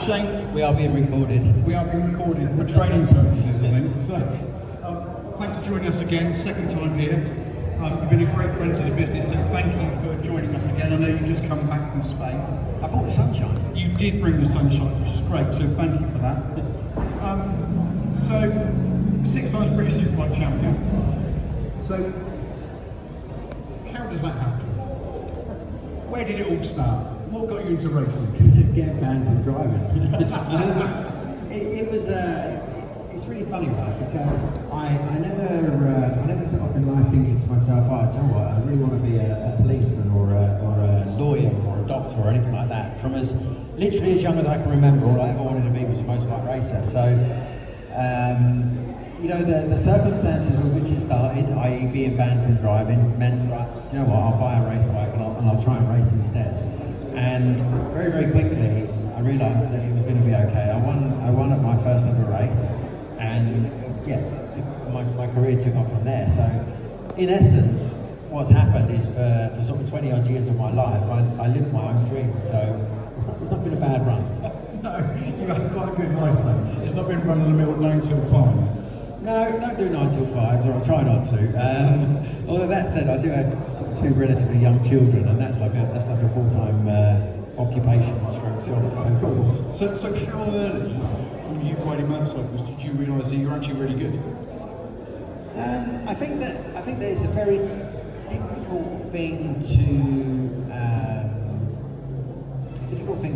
Shane, We are being recorded. we are being recorded for training purposes, I think. So, thanks for joining us again, second time here. You've been a great friend to the business, so thank you for joining us again. I know you've just come back from Spain. I brought the sunshine. You did bring the sunshine, which is great, so thank you for that. So, 6 times British Superbike champion. So, how does that happen? Where did it all start? What got you into racing? Get banned from driving. It's really funny, right? Because I never set up in life thinking to myself, oh, do you know what? I really want to be a policeman or a lawyer or a doctor or anything like that. From literally as young as I can remember, all I ever wanted to be was a motorbike racer. So, you know, the circumstances with which it started, i.e. being banned from driving, meant, right, you know what? I'll buy a race bike and I'll try and race instead. And very, very quickly, I realised that it was going to be okay. I won at my first ever race, and yeah, my career took off from there. So, in essence, what's happened is for sort of 20 odd years of my life, I lived my own dream. So it's not been a bad run. No, you've had quite a good life though. It's not been running the mill 9 till 5. No, don't do 9 till 5s, or I try not to. Although that said, I do have sort of 2 relatively young children, and that's like a full-time occupation. Of course. So how early, when you riding motorcycles, did you realise that you're actually really good? I think that it's a very difficult thing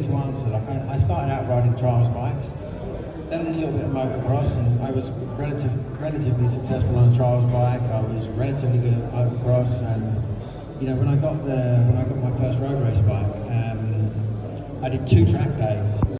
to answer. Like I started out riding trials bikes, then a little bit of motocross, and I was relatively successful on a trials bike. I was relatively good at motocross, and you know, when I got my first road race bike, I did 2 track days.